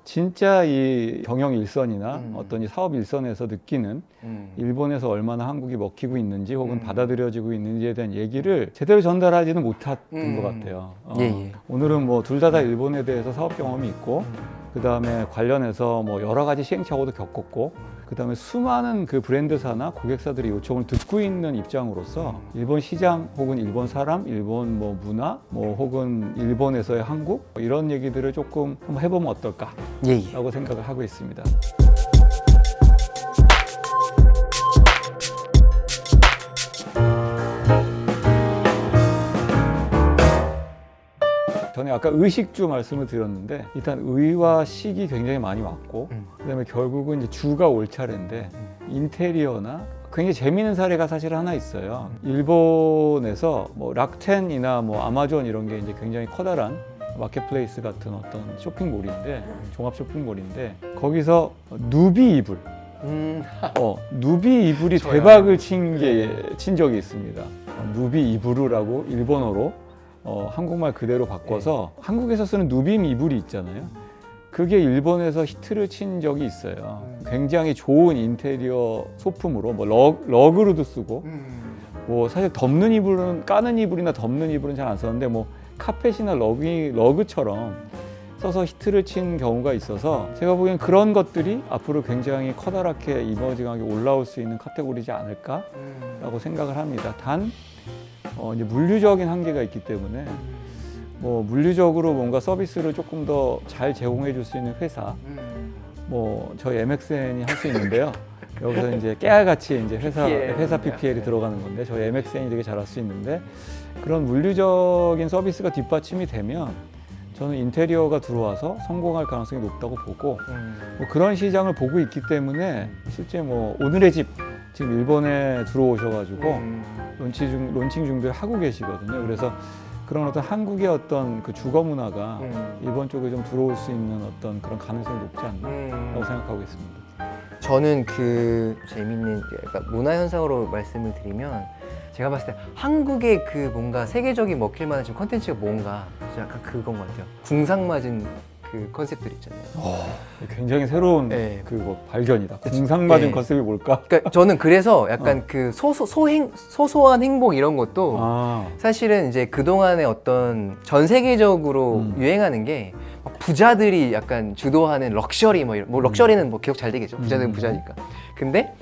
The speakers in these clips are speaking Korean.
진짜 이 경영 일선이나 어떤 이 사업 일선에서 느끼는 일본에서 얼마나 한국이 먹히고 있는지 혹은 받아들여지고 있는지에 대한 얘기를 제대로 전달하지는 못했던 것 같아요. 오늘은 뭐 둘 다 일본에 대해서 사업 경험이 있고 그 다음에 관련해서 뭐 여러 가지 시행착오도 겪었고 그 다음에 수많은 그 브랜드사나 고객사들의 요청을 듣고 있는 입장으로서 일본 시장 혹은 일본 사람, 일본 뭐 문화, 뭐 혹은 일본에서의 한국 이런 얘기들을 조금 한번 해보면 어떨까 라고 생각을 하고 있습니다. 저는 아까 의식주 말씀을 드렸는데 일단 의와 식이 굉장히 많이 왔고 그다음에 결국은 이제 주가 올 차례인데 인테리어나 굉장히 재미있는 사례가 사실 하나 있어요. 일본에서 뭐 락텐이나 뭐 아마존 이런 게 이제 굉장히 커다란 마켓플레이스 같은 어떤 쇼핑몰인데 종합 쇼핑몰인데 거기서 누비 이불 누비 이불이 대박을 친 적이 있습니다. 누비 이불이라고 일본어로 한국말 그대로 바꿔서 한국에서 쓰는 누빔 이불이 있잖아요. 그게 일본에서 히트를 친 적이 있어요. 굉장히 좋은 인테리어 소품으로 뭐 러그로도 쓰고 뭐 사실 덮는 이불은 까는 이불이나 덮는 이불은 잘 안 썼는데 뭐 카펫이나 러그처럼 써서 히트를 친 경우가 있어서 제가 보기엔 그런 것들이 앞으로 굉장히 커다랗게 이머징하게 올라올 수 있는 카테고리지 않을까라고 생각을 합니다. 단 이제 물류적인 한계가 있기 때문에 뭐 물류적으로 뭔가 서비스를 조금 더 잘 제공해 줄 수 있는 회사 뭐 저희 MXN이 할 수 있는데요. 여기서 이제 깨알같이 이제 회사 PPL이 들어가는 건데 저희 MXN이 되게 잘할 수 있는데 그런 물류적인 서비스가 뒷받침이 되면 저는 인테리어가 들어와서 성공할 가능성이 높다고 보고 뭐 그런 시장을 보고 있기 때문에 실제 뭐 오늘의 집 지금 일본에 들어오셔가지고 론칭 준비를 하고 계시거든요. 그래서 그런 어떤 한국의 어떤 그 주거 문화가 일본 쪽에 좀 들어올 수 있는 어떤 그런 가능성이 높지 않나라고 생각하고 있습니다. 저는 그 재밌는 그러니까 문화 현상으로 말씀을 드리면 제가 봤을 때 한국의 그 뭔가 세계적인 먹힐 만한 지금 컨텐츠가 뭔가 약간 그건 것 같아요. 궁상맞은 그 컨셉들 있잖아요. 굉장히 새로운 그거 발견이다. 궁상맞은 컨셉이 뭘까? 그러니까 저는 그래서 약간 그 소소한 행복 이런 것도 사실은 이제 그동안의 어떤 전 세계적으로 유행하는 게 부자들이 약간 주도하는 럭셔리 뭐 럭셔리는 뭐 기억 잘 되겠죠. 부자들은 부자니까. 근데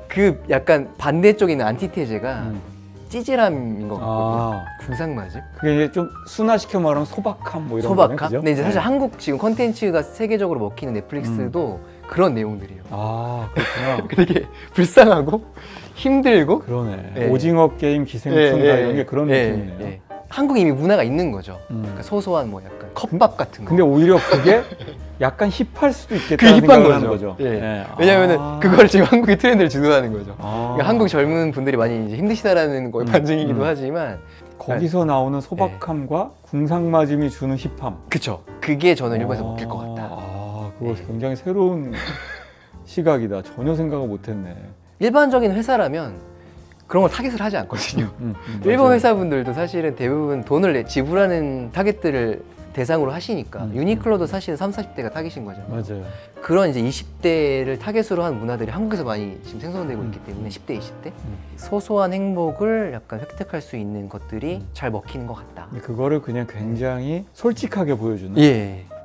그 약간 반대쪽에 있는 안티테제가 찌질함인 것 같거든요. 궁상맞음. 그게 이제 좀 순화시켜 말하면 소박함 뭐 이런 소박함? 거네, 그죠? 근데 이제 사실 한국 지금 컨텐츠가 세계적으로 먹히는 넷플릭스도 그런 내용들이에요. 그렇구나. 되게 불쌍하고 힘들고 그러네. 오징어 게임 기생충 다 이런 게 그런 느낌이네요. 한국에 이미 문화가 있는 거죠. 그러니까 소소한 뭐 약간 컵밥 같은 거. 근데 오히려 그게 약간 힙할 수도 있겠다는 생각을 하는 거죠. 왜냐면은 그걸 지금 한국이 트렌드를 주도하는 거죠. 그러니까 한국 젊은 분들이 많이 이제 힘드시다라는 거의 반증이기도 하지만 거기서 나오는 소박함과 궁상맞음이 주는 힙함. 그쵸. 그게 저는 일본에서 먹힐 것 같다. 그거 굉장히 새로운 시각이다. 전혀 생각을 못했네. 일반적인 회사라면 그런 걸 타겟을 하지 않거든요. 일본 회사분들도 사실은 대부분 돈을 지불하는 타겟들을 대상으로 하시니까 유니클로도 사실은 30, 40대가 타겟인 거잖아요. 맞아요. 그런 이제 20대를 타겟으로 한 문화들이 한국에서 많이 지금 생성되고 있기 때문에 10대, 20대 소소한 행복을 약간 획득할 수 있는 것들이 잘 먹히는 것 같다. 그거를 그냥 굉장히 솔직하게 보여주는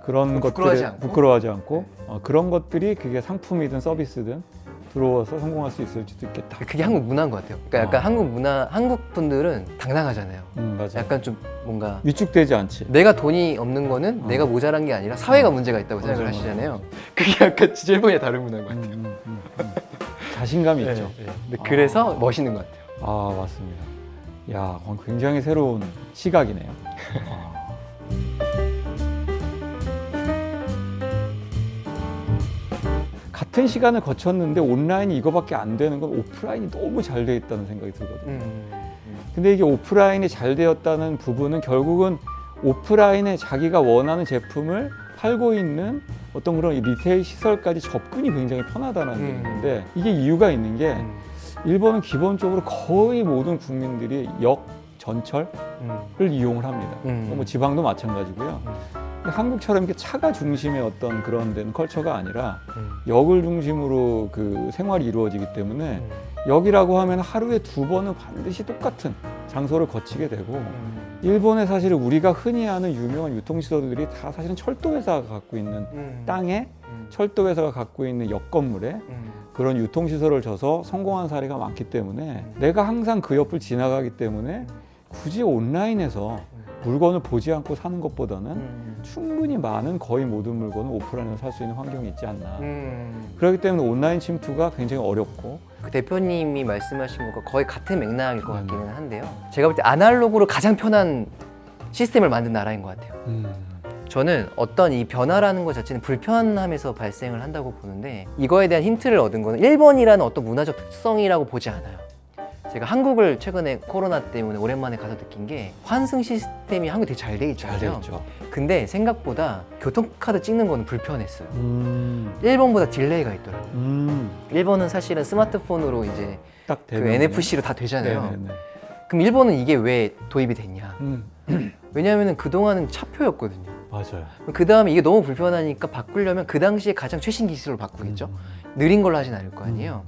그런 것들을 부끄러워하지 않고 그런 것들이 그게 상품이든 서비스든 들어와서 성공할 수 있을지도 있겠다. 그게 한국 문화인 것 같아요. 그러니까 약간 한국 분들은 당당하잖아요. 맞아. 약간 좀 뭔가 위축되지 않지. 내가 돈이 없는 거는 내가 모자란 게 아니라 사회가 문제가 있다고 생각을 하시잖아요. 그게 약간 진짜 일본이랑 다른 문화인 것 같아요. 자신감이 있죠. 그래서 멋있는 것 같아요. 맞습니다. 야, 굉장히 새로운 시각이네요. 같은 시간을 거쳤는데 온라인이 이거밖에 안 되는 건 오프라인이 너무 잘 돼 있다는 생각이 들거든요. 근데 이게 오프라인이 잘 되었다는 부분은 결국은 오프라인에 자기가 원하는 제품을 팔고 있는 어떤 그런 리테일 시설까지 접근이 굉장히 편하다는 얘기인데 이게 이유가 있는 게 일본은 기본적으로 거의 모든 국민들이 전철을 이용을 합니다. 뭐 지방도 마찬가지고요. 한국처럼 이렇게 차가 중심의 어떤 그런 데는 컬처가 아니라 역을 중심으로 그 생활이 이루어지기 때문에 역이라고 하면 하루에 2번은 반드시 똑같은 장소를 거치게 되고 일본에 사실은 우리가 흔히 아는 유명한 유통시설들이 다 사실은 철도회사가 갖고 있는 땅에 철도회사가 갖고 있는 역 건물에 그런 유통시설을 줘서 성공한 사례가 많기 때문에 내가 항상 그 옆을 지나가기 때문에 굳이 온라인에서 물건을 보지 않고 사는 것보다는 충분히 많은 거의 모든 물건을 오프라인에서 살 수 있는 환경이 있지 않나. 그렇기 때문에 온라인 침투가 굉장히 어렵고 그 대표님이 말씀하신 것과 거의 같은 맥락일 것 같기는 한데요. 제가 볼 때 아날로그로 가장 편한 시스템을 만든 나라인 것 같아요. 저는 어떤 이 변화라는 것 자체는 불편함에서 발생을 한다고 보는데 이거에 대한 힌트를 얻은 거는 일본이라는 어떤 문화적 특성이라고 보지 않아요. 제가 한국을 최근에 코로나 때문에 오랜만에 가서 느낀 게 환승 시스템이 한국이 되게 잘 돼 있잖아요. 잘 돼 있죠. 근데 생각보다 교통카드 찍는 거는 불편했어요. 일본보다 딜레이가 있더라고요. 일본은 사실은 스마트폰으로 이제 딱 그 NFC로 다 되잖아요. 네네네. 그럼 일본은 이게 왜 도입이 됐냐? 왜냐하면 그동안은 차표였거든요. 맞아요. 그 다음에 이게 너무 불편하니까 바꾸려면 그 당시에 가장 최신 기술로 바꾸겠죠. 느린 걸로 하진 않을 거 아니에요.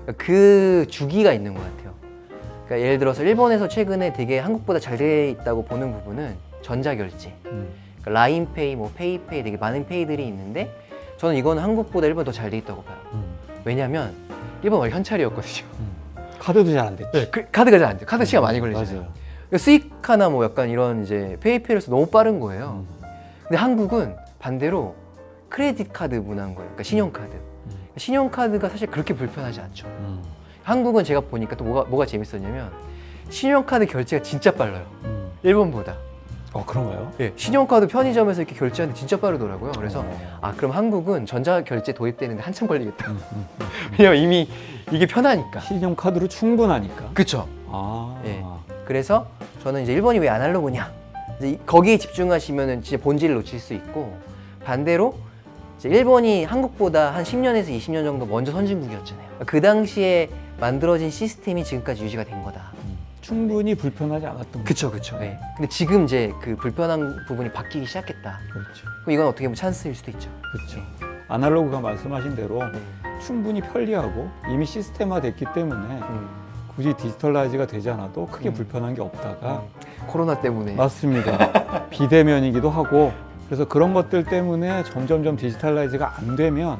그러니까 그 주기가 있는 것 같아요. 그러니까 예를 들어서 일본에서 최근에 되게 한국보다 잘 돼 있다고 보는 부분은 전자결제, 그러니까 라인페이, 뭐 페이페이 되게 많은 페이들이 있는데 저는 이거는 한국보다 일본이 더 잘 돼 있다고 봐요. 왜냐하면 일본 원래 현찰이었거든요. 카드도 잘 안 됐지. 네, 카드가 잘 안 돼요. 카드 시간 많이 걸리잖아요. 맞아요. 그러니까 스이카나 뭐 약간 이런 이제 페이페이로서 너무 빠른 거예요. 근데 한국은 반대로 크레딧 카드 문화인 거예요. 그러니까 신용카드. 신용카드가 사실 그렇게 불편하지 않죠. 한국은 제가 보니까 또 뭐가 재밌었냐면 신용카드 결제가 진짜 빨라요. 일본보다. 그런가요? 예, 신용카드 편의점에서 이렇게 결제하는데 진짜 빠르더라고요. 그래서 그럼 한국은 전자결제 도입되는데 한참 걸리겠다. 왜냐면 이미 이게 편하니까. 신용카드로 충분하니까. 그쵸. 예. 그래서 저는 이제 일본이 왜 아날로그냐? 이제 거기에 집중하시면은 진짜 본질을 놓칠 수 있고 반대로 이제 일본이 한국보다 한 10년에서 20년 정도 먼저 선진국이었잖아요. 그 당시에 만들어진 시스템이 지금까지 유지가 된 거다. 충분히 불편하지 않았던 그쵸. 네. 근데 지금 이제 그 불편한 부분이 바뀌기 시작했다. 그렇죠. 그럼 이건 어떻게 보면 찬스일 수도 있죠. 그렇죠. 아날로그가 말씀하신 대로 충분히 편리하고 이미 시스템화 됐기 때문에 굳이 디지털라이즈가 되지 않아도 크게 불편한 게 없다가 코로나 때문에 맞습니다. 비대면이기도 하고 그래서 그런 것들 때문에 점점점 디지털라이즈가 안 되면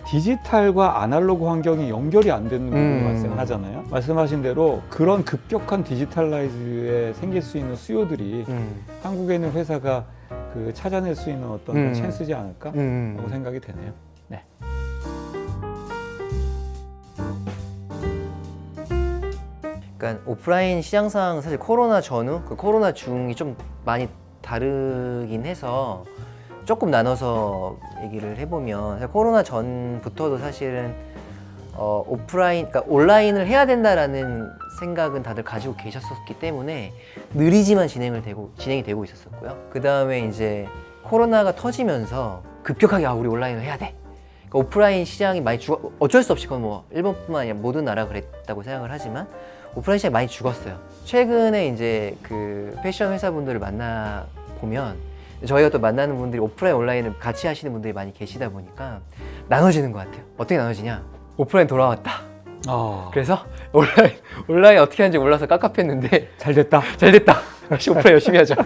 디지털과 아날로그 환경이 연결이 안 되는 부분이 발생을 하잖아요. 말씀하신 대로 그런 급격한 디지털라이즈에 생길 수 있는 수요들이 한국에 있는 회사가 그 찾아낼 수 있는 어떤 찬스지 않을까 하고 생각이 되네요. 네. 그러니까 오프라인 시장 상황 사실 코로나 전후, 그 코로나 중이 좀 많이 다르긴 해서 조금 나눠서 얘기를 해보면 사실 코로나 전부터도 사실은 오프라인, 그러니까 온라인을 해야 된다라는 생각은 다들 가지고 계셨었기 때문에 느리지만 진행이 되고 있었었고요. 그 다음에 이제 코로나가 터지면서 급격하게 우리 온라인을 해야 돼. 그러니까 오프라인 시장이 많이 어쩔 수 없이 그건 뭐 일본뿐만 아니라 모든 나라가 그랬다고 생각을 하지만 오프라인 시장이 많이 죽었어요. 최근에 이제 그 패션 회사분들을 만나 보면 저희가 또 만나는 분들이 오프라인 온라인을 같이 하시는 분들이 많이 계시다 보니까 나눠지는 것 같아요. 어떻게 나눠지냐? 오프라인 돌아왔다. 그래서 온라인 어떻게 하는지 몰라서 깝깝했는데 잘 됐다. 역시 오프라인 열심히 하자.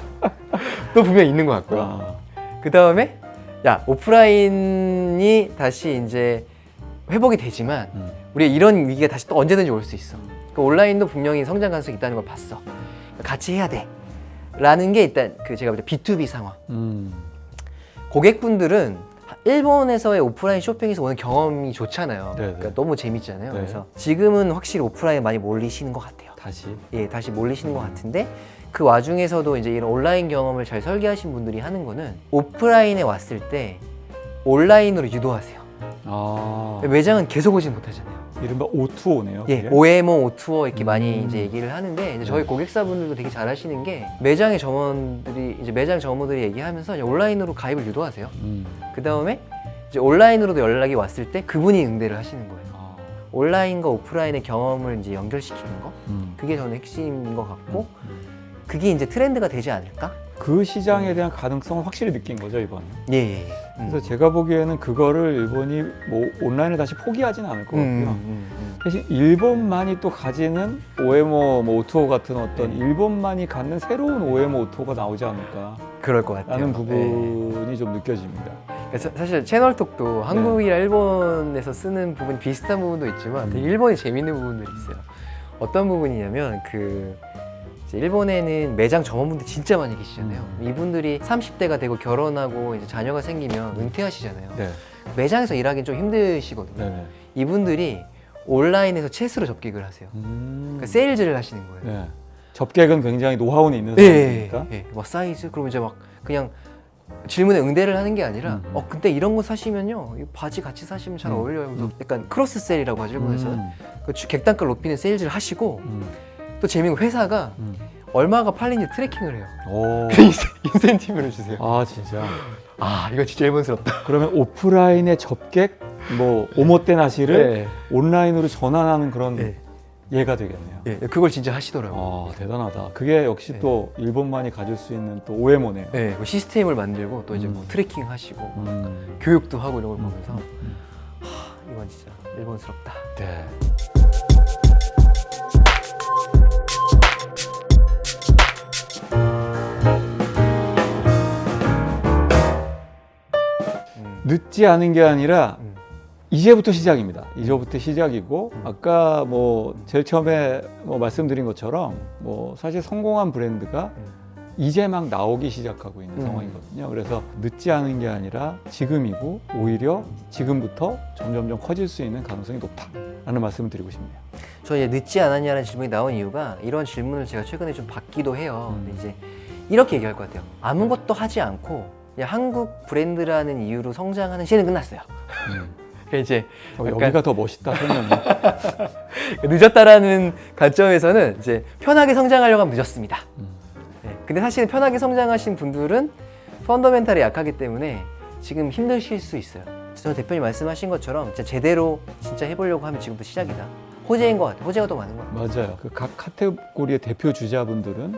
또 분명히 있는 것 같고요. 그 다음에 오프라인이 다시 이제 회복이 되지만 우리가 이런 위기가 다시 또 언제든지 올 수 있어. 그러니까 온라인도 분명히 성장 가능성이 있다는 걸 봤어. 그러니까 같이 해야 돼. 라는 게 일단 그 제가 볼 때 B2B 상황. 고객분들은 일본에서의 오프라인 쇼핑에서 오는 경험이 좋잖아요. 그러니까 너무 재밌잖아요. 그래서 지금은 확실히 오프라인에 많이 몰리시는 것 같아요. 다시 몰리시는 것 같은데 그 와중에서도 이제 이런 온라인 경험을 잘 설계하신 분들이 하는 거는 오프라인에 왔을 때 온라인으로 유도하세요. 매장은 계속 오지는 못하잖아요. 이른바 O2O네요. 예, OMO, O2O 이렇게 많이 이제 얘기를 하는데 이제 저희 고객사분들도 되게 잘 하시는 게 매장 점원들이 얘기하면서 이제 온라인으로 가입을 유도하세요. 그 다음에 이제 온라인으로도 연락이 왔을 때 그분이 응대를 하시는 거예요. 온라인과 오프라인의 경험을 이제 연결시키는 거, 그게 저는 핵심인 것 같고 그게 이제 트렌드가 되지 않을까? 그 시장에 대한 가능성을 확실히 느낀 거죠, 이번에. 예. 그래서 제가 보기에는 그거를 일본이 뭐 온라인을 다시 포기하진 않을 것 같고요. 대신 일본만이 또 가지는 OMO 뭐 오토 같은 어떤 일본만이 갖는 새로운 OMO 오토가 나오지 않을까 그럴 것 같아요. 라는 부분이 좀 느껴집니다. 사실 채널톡도 한국이랑 일본에서 쓰는 부분이 비슷한 부분도 있지만 되게 일본이 재밌는 부분들이 있어요. 어떤 부분이냐면 이제 일본에는 매장 점원분들 진짜 많이 계시잖아요. 이분들이 30대가 되고 결혼하고 이제 자녀가 생기면 은퇴하시잖아요. 네. 매장에서 일하기는 좀 힘드시거든요. 네네. 이분들이 온라인에서 채스로 접객을 하세요. 그러니까 세일즈를 하시는 거예요. 네. 접객은 굉장히 노하우는 있는 네, 사람이니까. 네. 막 사이즈 그러면 이제 막 그냥 질문에 응대를 하는 게 아니라 근데 이런 거 사시면요 이 바지 같이 사시면 잘 어울려요. 그래서 약간 크로스 셀이라고 하죠 일본에서는. 그 객단가 높이는 세일즈를 하시고 또 재미있는 거 회사가 얼마가 팔린지 트래킹을 해요. 오. 인센티브를 주세요. 아 진짜. 아 이거 진짜 일본스럽다. 그러면 오프라인의 접객 뭐 오모테 나시를 네. 온라인으로 전환하는 그런 네. 예가 되겠네요. 예, 그걸 진짜 하시더라고요. 아 대단하다. 그게 역시 네. 또 일본만이 가질 수 있는 또 OMO네요. 네, 그 시스템을 만들고 또 이제 뭐 트래킹 하시고 교육도 하고 이런 걸 보면서 이건 진짜 일본스럽다. 네. 늦지 않은 게 아니라 이제부터 시작입니다. 이제부터 시작이고 아까 뭐 제일 처음에 뭐 말씀드린 것처럼 뭐 사실 성공한 브랜드가 이제 막 나오기 시작하고 있는 상황이거든요. 그래서 늦지 않은 게 아니라 지금이고 오히려 지금부터 점점점 커질 수 있는 가능성이 높다라는 말씀을 드리고 싶네요. 저 이제 늦지 않았냐는 질문이 나온 이유가 이런 질문을 제가 최근에 좀 받기도 해요. 근데 이제 이렇게 얘기할 것 같아요. 아무것도 하지 않고 그냥 한국 브랜드라는 이유로 성장하는 시대는 끝났어요. 이제 여기가 더 멋있다 설명이. 늦었다라는 관점에서는 이제 편하게 성장하려고 하면 늦었습니다. 네, 근데 사실은 편하게 성장하신 분들은 펀더멘탈이 약하기 때문에 지금 힘드실 수 있어요. 저 대표님 말씀하신 것처럼 진짜 제대로 진짜 해보려고 하면 지금부터 시작이다. 호재인 것 같아요. 호재가 더 많은 것 같아요. 맞아요. 그 각 카테고리의 대표 주자분들은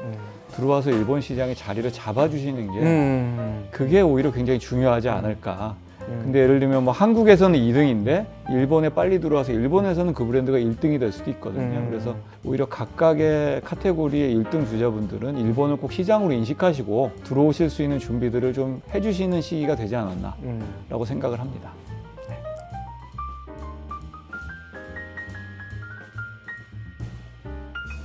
들어와서 일본 시장의 자리를 잡아주시는 게 그게 오히려 굉장히 중요하지 않을까. 근데 예를 들면 뭐 한국에서는 2등인데 일본에 빨리 들어와서 일본에서는 그 브랜드가 1등이 될 수도 있거든요. 그래서 오히려 각각의 카테고리의 1등 주자분들은 일본을 꼭 시장으로 인식하시고 들어오실 수 있는 준비들을 좀 해주시는 시기가 되지 않았나라고 생각을 합니다. 네.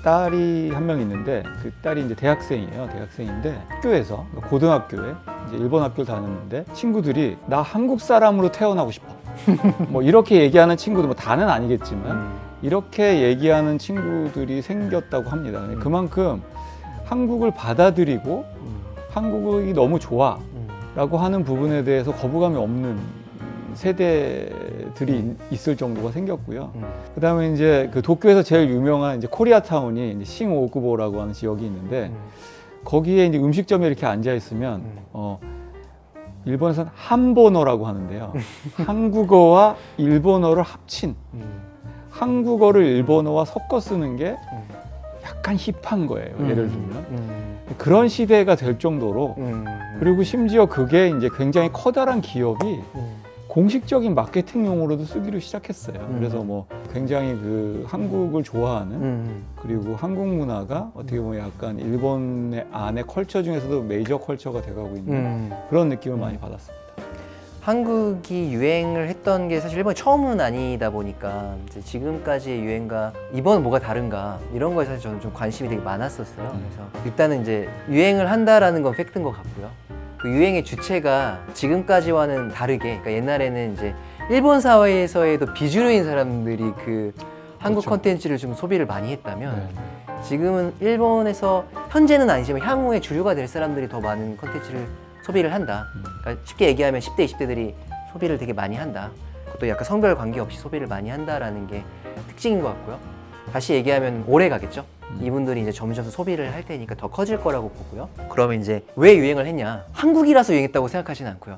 딸이 한 명 있는데 그 딸이 이제 대학생이에요. 대학생인데 학교에서 그러니까 고등학교에 이제 일본 학교를 다녔는데 친구들이 나 한국 사람으로 태어나고 싶어. 뭐 이렇게 얘기하는 친구들 뭐 다는 아니겠지만 이렇게 얘기하는 친구들이 생겼다고 합니다. 그만큼 한국을 받아들이고 한국이 너무 좋아라고 하는 부분에 대해서 거부감이 없는 세대들이 있을 정도가 생겼고요. 그다음에 이제 그 도쿄에서 제일 유명한 이제 코리아타운이 이제 싱오쿠보라고 하는 지역이 있는데 거기에 이제 음식점에 이렇게 앉아 있으면 일본에서는 한본어라고 하는데요. 한국어와 일본어를 합친 한국어를 일본어와 섞어 쓰는 게 약간 힙한 거예요. 예를 들면 그런 시대가 될 정도로 그리고 심지어 그게 이제 굉장히 커다란 기업이 공식적인 마케팅 용어로도 쓰기로 시작했어요. 그래서 뭐 굉장히 그 한국을 좋아하는 그리고 한국 문화가 어떻게 보면 약간 일본의 안의 컬처 중에서도 메이저 컬처가 돼가고 있는 그런 느낌을 많이 받았습니다. 한국이 유행을 했던 게 사실 일본이 처음은 아니다 보니까 이제 지금까지의 유행과 이번은 뭐가 다른가 이런 거에 사실 저는 좀 관심이 되게 많았었어요. 그래서 일단은 이제 유행을 한다라는 건 팩트인 것 같고요. 그 유행의 주체가 지금까지와는 다르게, 그러니까 옛날에는 이제 일본 사회에서에도 비주류인 사람들이 그 한국 그렇죠. 컨텐츠를 좀 소비를 많이 했다면 지금은 일본에서 현재는 아니지만 향후에 주류가 될 사람들이 더 많은 컨텐츠를 소비를 한다. 그러니까 쉽게 얘기하면 10대, 20대들이 소비를 되게 많이 한다. 그것도 약간 성별 관계없이 소비를 많이 한다라는 게 특징인 것 같고요. 다시 얘기하면 오래 가겠죠. 이분들이 이제 점점 소비를 할 테니까 더 커질 거라고 보고요. 그러면 이제 왜 유행을 했냐? 한국이라서 유행했다고 생각하지는 않고요.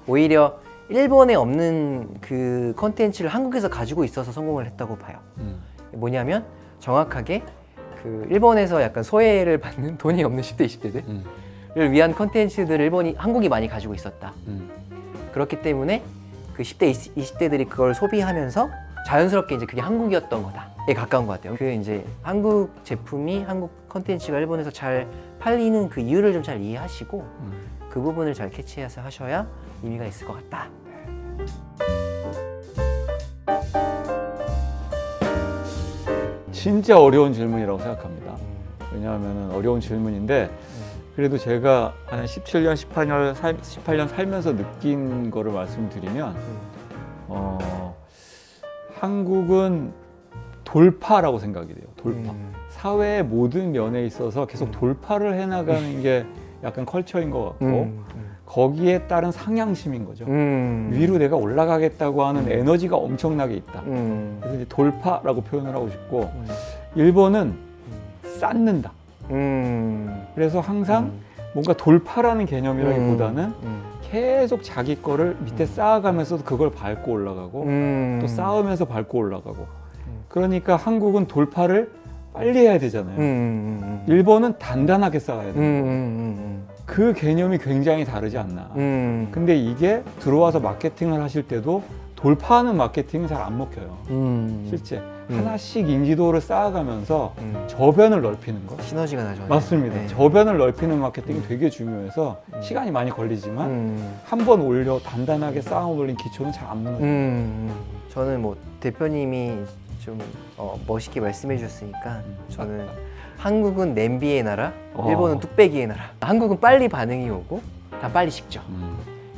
오히려 일본에 없는 그 컨텐츠를 한국에서 가지고 있어서 성공을 했다고 봐요. 뭐냐면 정확하게 그 일본에서 약간 소외를 받는 돈이 없는 10대, 20대들 위한 컨텐츠들을 한국이 많이 가지고 있었다. 그렇기 때문에 그 10대, 20대들이 그걸 소비하면서 자연스럽게 이제 그게 한국이었던 거다에 가까운 것 같아요. 그 이제 한국 제품이 한국 컨텐츠가 일본에서 잘 팔리는 그 이유를 좀 잘 이해하시고 그 부분을 잘 캐치해서 하셔야 의미가 있을 것 같다. 진짜 어려운 질문이라고 생각합니다. 왜냐하면 어려운 질문인데 그래도 제가 한 17년, 18년 살면서 느낀 거를 말씀드리면 한국은 돌파라고 생각이 돼요. 돌파. 사회의 모든 면에 있어서 계속 돌파를 해나가는 게 약간 컬처인 것 같고 거기에 따른 상향심인 거죠. 위로 내가 올라가겠다고 하는 에너지가 엄청나게 있다. 그래서 이제 돌파라고 표현을 하고 싶고 일본은 쌓는다. 그래서 항상 뭔가 돌파라는 개념이라기보다는 계속 자기 거를 밑에 쌓아가면서도 그걸 밟고 올라가고 또 쌓으면서 밟고 올라가고 그러니까 한국은 돌파를 빨리 해야 되잖아요. 일본은 단단하게 쌓아야 돼요. 그 개념이 굉장히 다르지 않나. 근데 이게 들어와서 마케팅을 하실 때도 돌파하는 마케팅은 잘 안 먹혀요. 실제 하나씩 인지도를 쌓아가면서 저변을 넓히는 거. 시너지가 나죠. 맞습니다. 네. 저변을 넓히는 마케팅이 되게 중요해서 시간이 많이 걸리지만 한 번 올려 단단하게 쌓아 올린 기초는 잘 안 무너져요. 저는 뭐 대표님이 좀 멋있게 말씀해 주셨으니까 저는 한국은 냄비의 나라, 일본은 뚝배기의 나라. 한국은 빨리 반응이 오고 다 빨리 식죠.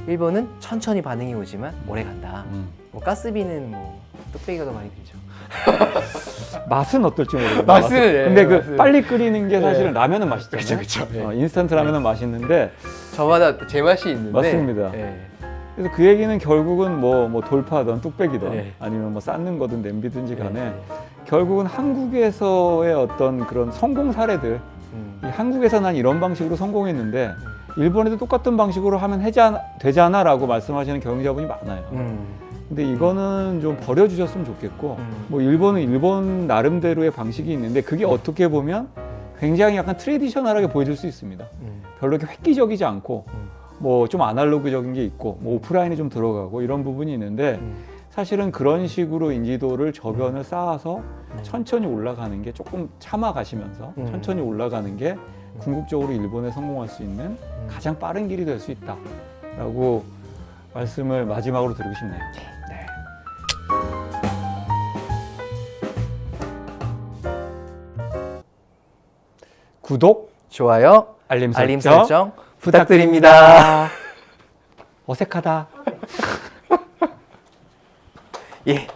일본은 천천히 반응이 오지만 오래 간다. 뭐 가스비는 뭐 뚝배기가 더 많이 들죠. 맛은 어떨지 모르겠어요. 맛은, 예, 근데 그 맛은. 빨리 끓이는 게 사실은 라면은 맛있잖아요. 그쵸. 인스턴트 라면은 맛있는데 저마다 제 맛이 있는데. 맞습니다. 예. 그래서 그 얘기는 결국은 뭐 돌파든 뚝배기든 네. 아니면 뭐 쌓는 거든 냄비든지 간에 네. 결국은 한국에서의 어떤 그런 성공 사례들 이 한국에서 난 이런 방식으로 성공했는데 일본에도 똑같은 방식으로 하면 되잖아 라고 말씀하시는 경영자분이 많아요. 근데 이거는 좀 버려주셨으면 좋겠고 뭐 일본은 일본 나름대로의 방식이 있는데 그게 어떻게 보면 굉장히 약간 트레디셔널하게 보여질 수 있습니다. 별로 이렇게 획기적이지 않고 뭐 좀 아날로그적인 게 있고 뭐 오프라인이 좀 들어가고 이런 부분이 있는데 사실은 그런 식으로 인지도를 저변을 쌓아서 천천히 올라가는 게 조금 참아 가시면서 천천히 올라가는 게 궁극적으로 일본에 성공할 수 있는 가장 빠른 길이 될 수 있다라고 말씀을 마지막으로 드리고 싶네요. 네. 구독, 좋아요, 알림 알림 설정 설정 부탁드립니다. 어색하다. 예.